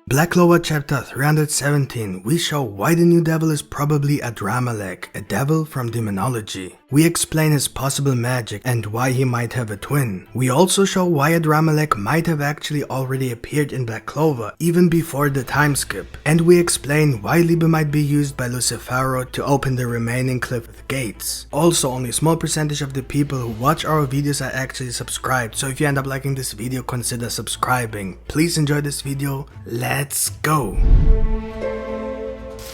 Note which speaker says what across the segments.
Speaker 1: Black Clover Chapter 317, we show why the new devil is probably Adrammelech, a devil from demonology. We explain his possible magic and why he might have a twin. We also show why Adrammelech might have actually already appeared in Black Clover even before the time skip. And we explain why Liebe might be used by Lucifero to open the remaining Cliff gates. Also, only a small percentage of the people who watch our videos are actually subscribed, so if you end up liking this video, consider subscribing. Please enjoy this video. Let's go!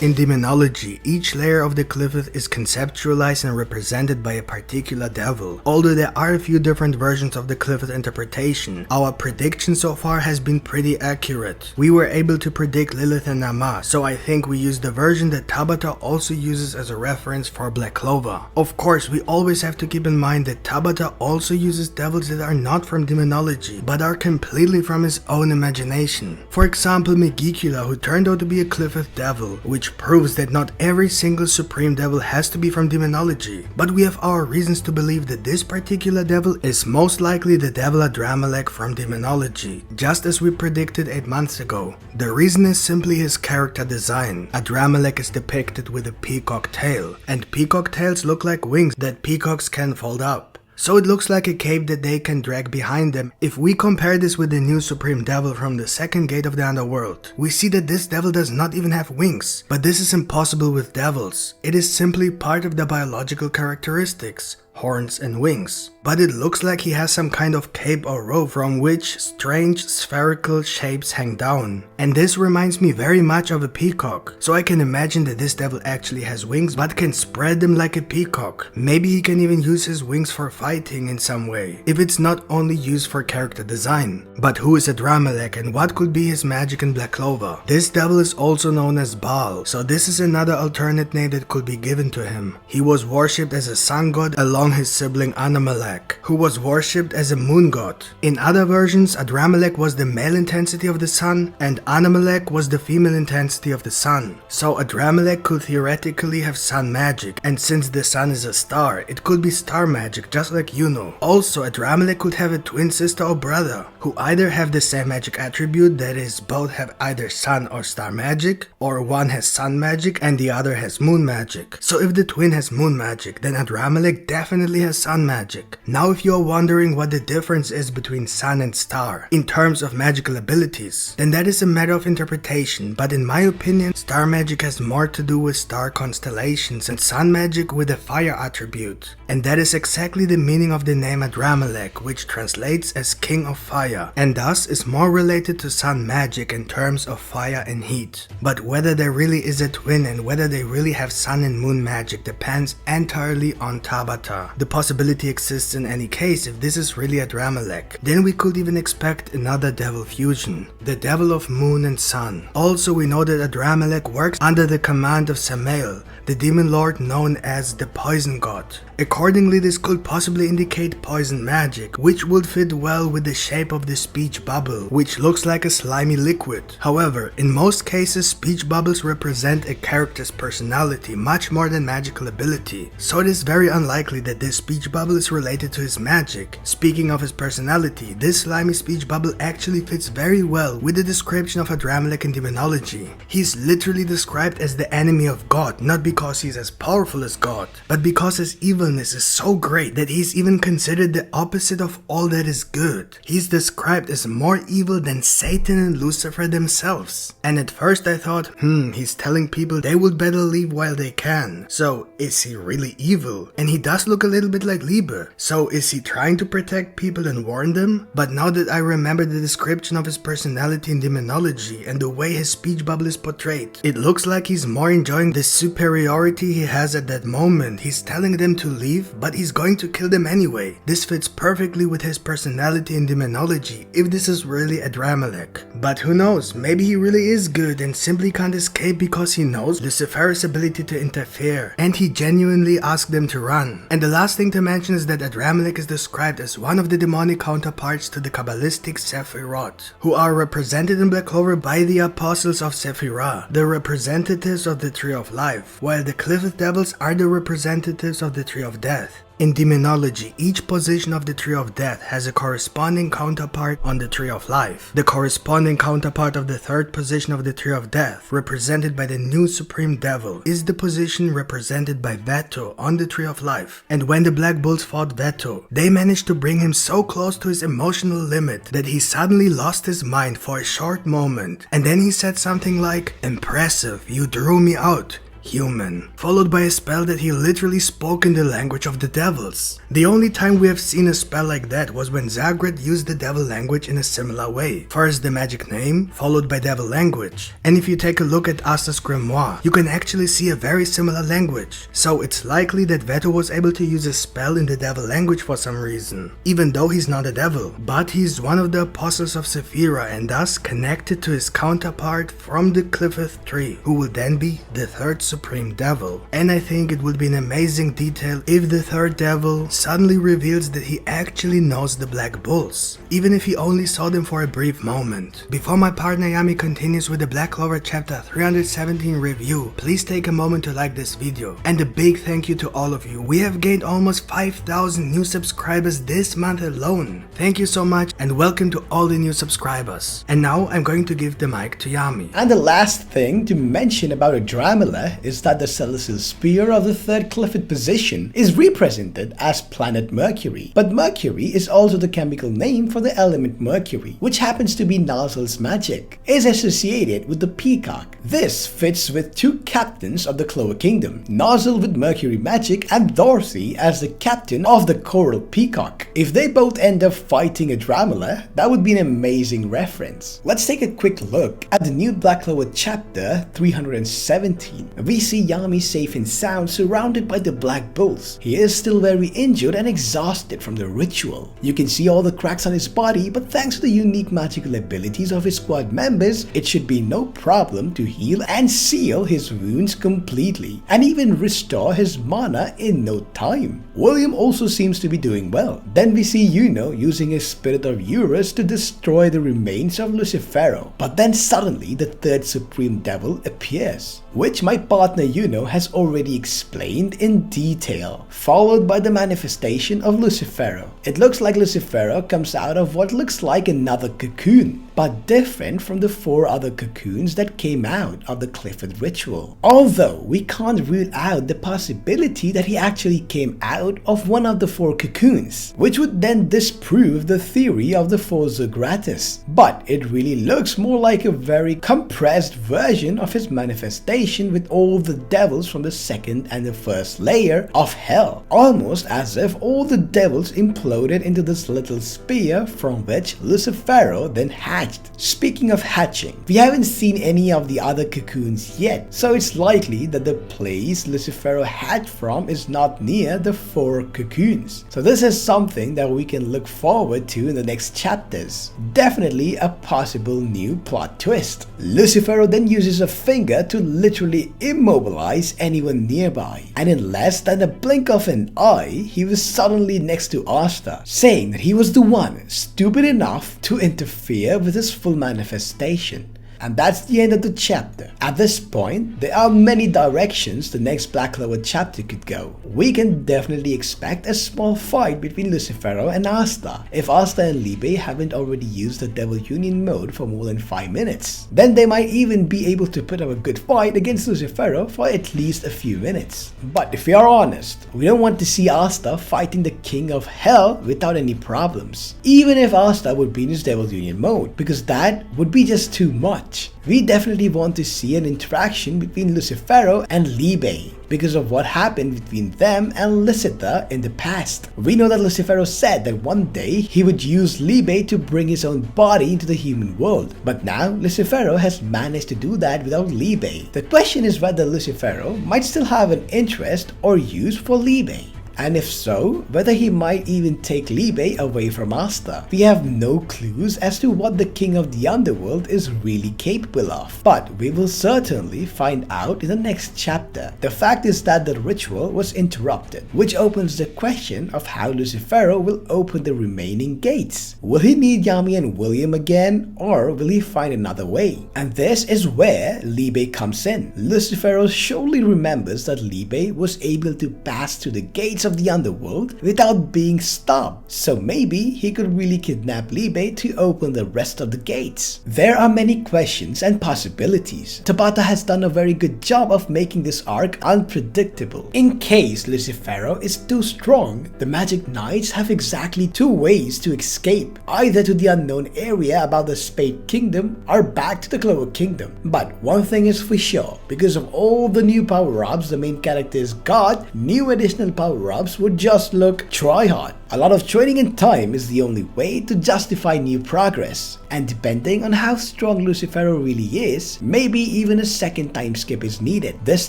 Speaker 1: In demonology, each layer of the Cliffith is conceptualized and represented by a particular devil. Although there are a few different versions of the Cliffith interpretation, our prediction so far has been pretty accurate. We were able to predict Lilith and Nama, so I think we used the version that Tabata also uses as a reference for Black Clover. Of course, we always have to keep in mind that Tabata also uses devils that are not from demonology, but are completely from his own imagination. For example, Megicula, who turned out to be a Cliffith devil, which proves that not every single supreme devil has to be from demonology, but we have our reasons to believe that this particular devil is most likely the Devil Adrammelech from demonology, just as we predicted 8 months ago. The reason is simply his character design. Adrammelech is depicted with a peacock tail, and peacock tails look like wings that peacocks can fold up. So it looks like a cape that they can drag behind them. If we compare this with the new Supreme Devil from the second gate of the underworld, we see that this devil does not even have wings. But this is impossible with devils. It is simply part of the biological characteristics. Horns and wings. But it looks like he has some kind of cape or robe from which strange spherical shapes hang down. And this reminds me very much of a peacock. So I can imagine that this devil actually has wings but can spread them like a peacock. Maybe he can even use his wings for fighting in some way, if it's not only used for character design. But who is Adrammelech and what could be his magic in Black Clover? This devil is also known as Baal, so this is another alternate name that could be given to him. He was worshipped as a sun god along his sibling Adrammelech, who was worshipped as a moon god. In other versions, Adrammelech was the male intensity of the sun and Adrammelech was the female intensity of the sun. So Adrammelech could theoretically have sun magic, and since the sun is a star, it could be star magic just like Juno. Also, Adrammelech could have a twin sister or brother, who either have the same magic attribute, that is, both have either sun or star magic, or one has sun magic and the other has moon magic. So if the twin has moon magic, then Adrammelech definitely has sun magic. Now if you are wondering what the difference is between sun and star in terms of magical abilities, then that is a matter of interpretation, but in my opinion, star magic has more to do with star constellations and sun magic with a fire attribute. And that is exactly the meaning of the name Adrammelech, which translates as King of Fire, and thus is more related to sun magic in terms of fire and heat. But whether there really is a twin and whether they really have sun and moon magic depends entirely on Tabata. The possibility exists in any case if this is really Adrammelech. Then we could even expect another devil fusion, the devil of moon and sun. Also, we know that Adrammelech works under the command of Samael, the demon lord known as the poison god. Accordingly, this could possibly indicate poison magic, which would fit well with the shape of the speech bubble, which looks like a slimy liquid. However, in most cases, speech bubbles represent a character's personality much more than magical ability, so it is very unlikely that this speech bubble is related to his magic. Speaking of his personality, this slimy speech bubble actually fits very well with the description of Adrammelech in demonology. He's literally described as the enemy of God, not because he's as powerful as God, but because his evilness is so great that he's even considered the opposite of all that is good. He's described as more evil than Satan and Lucifer themselves. And at first I thought, he's telling people they would better leave while they can. So is he really evil? And he does look a little bit like Liebe. So is he trying to protect people and warn them? But now that I remember the description of his personality in demonology and the way his speech bubble is portrayed, it looks like he's more enjoying the superiority he has at that moment. He's telling them to leave, but he's going to kill them anyway. This fits perfectly with his personality in demonology, if this is really Adrammelech. But who knows, maybe he really is good and simply can't escape because he knows Lucifer's ability to interfere, and he genuinely asked them to run. And the last thing to mention is that Adrammelech is described as one of the demonic counterparts to the Kabbalistic Sephiroth, who are represented in Black Clover by the Apostles of Sephirah, the representatives of the Tree of Life, while the Cliffith Devils are the representatives of the Tree of Death. In demonology, each position of the Tree of Death has a corresponding counterpart on the Tree of Life. The corresponding counterpart of the third position of the Tree of Death, represented by the new Supreme Devil, is the position represented by Veto on the Tree of Life. And when the Black Bulls fought Veto, they managed to bring him so close to his emotional limit that he suddenly lost his mind for a short moment, and then he said something like, "Impressive, you drew me out. Human," followed by a spell that he literally spoke in the language of the devils. The only time we have seen a spell like that was when Zagred used the devil language in a similar way. First the magic name, followed by devil language. And if you take a look at Asta's grimoire, you can actually see a very similar language. So it's likely that Veto was able to use a spell in the devil language for some reason, even though he's not a devil. But he's one of the apostles of Sephira and thus connected to his counterpart from the Cliffith tree, who will then be the third Supreme Devil. And I think it would be an amazing detail if the third devil suddenly reveals that he actually knows the Black Bulls, even if he only saw them for a brief moment. Before my partner Yami continues with the Black Clover Chapter 317 review, please take a moment to like this video. And a big thank you to all of you. We have gained almost 5,000 new subscribers this month alone. Thank you so much and welcome to all the new subscribers. And now I'm going to give the mic to Yami.
Speaker 2: And the last thing to mention about Adrammelech is that the celestial spear of the third Clifford position is represented as planet Mercury. But Mercury is also the chemical name for the element Mercury, which happens to be Nozzle's magic, is associated with the peacock. This fits with two captains of the Clover Kingdom, Nozzle with Mercury magic and Dorothy as the captain of the Coral Peacock. If they both end up fighting Adrammelech, that would be an amazing reference. Let's take a quick look at the new Black Clover Chapter 317. We see Yami safe and sound surrounded by the Black Bulls. He is still very injured and exhausted from the ritual. You can see all the cracks on his body, but thanks to the unique magical abilities of his squad members, it should be no problem to heal and seal his wounds completely, and even restore his mana in no time. William also seems to be doing well. Then we see Yuno using his Spirit of Eurus to destroy the remains of Lucifero. But then suddenly the third Supreme Devil appears, which my partner Yuno has already explained in detail, followed by the manifestation of Lucifero. It looks like Lucifero comes out of what looks like another cocoon, but different from the 4 other cocoons that came out of the Clifford ritual. Although we can't rule out the possibility that he actually came out of one of the 4 cocoons, which would then disprove the theory of the 4 Zogratis. But it really looks more like a very compressed version of his manifestation with all the devils from the second and the first layer of hell, almost as if all the devils imploded into this little spear from which Lucifero then hatched. Speaking of hatching, we haven't seen any of the other cocoons yet, so it's likely that the place Lucifero hatched from is not near the 4 cocoons. So this is something that we can look forward to in the next chapters. Definitely a possible new plot twist. Lucifero then uses a finger to literally immobilize anyone nearby, and in less than a blink of an eye, he was suddenly next to Asta, saying that he was the one stupid enough to interfere with his full manifestation. And that's the end of the chapter. At this point, there are many directions the next Black Clover chapter could go. We can definitely expect a small fight between Lucifero and Asta, if Asta and Libe haven't already used the Devil Union mode for more than 5 minutes. Then they might even be able to put up a good fight against Lucifero for at least a few minutes. But if we are honest, we don't want to see Asta fighting the King of Hell without any problems, even if Asta would be in his Devil Union mode, because that would be just too much. We definitely want to see an interaction between Lucifero and Libe because of what happened between them and Lysitha in the past. We know that Lucifero said that one day he would use Libe to bring his own body into the human world, but now Lucifero has managed to do that without Libe. The question is whether Lucifero might still have an interest or use for Libe. And if so, whether he might even take Libe away from Asta. We have no clues as to what the King of the Underworld is really capable of, but we will certainly find out in the next chapter. The fact is that the ritual was interrupted, which opens the question of how Lucifero will open the remaining gates. Will he need Yami and William again, or will he find another way? And this is where Libe comes in. Lucifero surely remembers that Libe was able to pass through the gates of of the underworld without being stopped. So maybe he could really kidnap Libe to open the rest of the gates. There are many questions and possibilities. Tabata has done a very good job of making this arc unpredictable. In case Lucifero is too strong, the Magic Knights have exactly two ways to escape, either to the unknown area about the Spade Kingdom or back to the Clover Kingdom. But one thing is for sure, because of all the new power-ups the main characters got, new additional power-ups would just look try-hard. A lot of training and time is the only way to justify new progress, and depending on how strong Lucifero really is, maybe even a second time skip is needed. This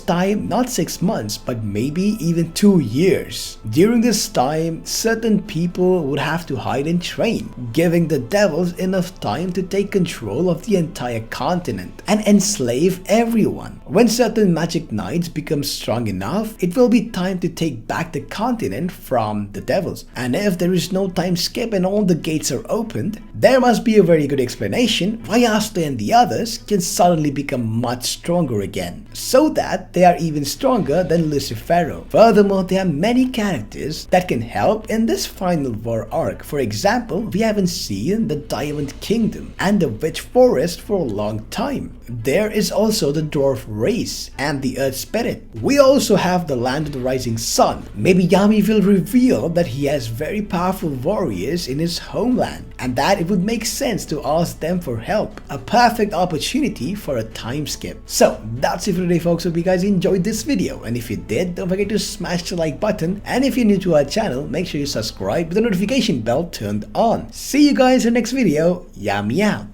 Speaker 2: time, not 6 months, but maybe even 2 years. During this time, certain people would have to hide and train, giving the devils enough time to take control of the entire continent and enslave everyone. When certain Magic Knights become strong enough, it will be time to take back the continent from the devils. And if there is no time skip and all the gates are opened, there must be a very good explanation why Asta and the others can suddenly become much stronger again, so that they are even stronger than Lucifero. Furthermore, there are many characters that can help in this final war arc. For example, we haven't seen the Diamond Kingdom and the Witch Forest for a long time. There is also the Dwarf race and the Earth Spirit. We also have the Land of the Rising Sun. Maybe Yami will reveal that he has very powerful warriors in his homeland, and that it would make sense to ask them for help. A perfect opportunity for a time skip. So that's it for today, folks. Hope you guys enjoyed this video, and if you did, don't forget to smash the like button, and if you're new to our channel, make sure you subscribe with the notification bell turned on. See you guys in the next video. Yami out.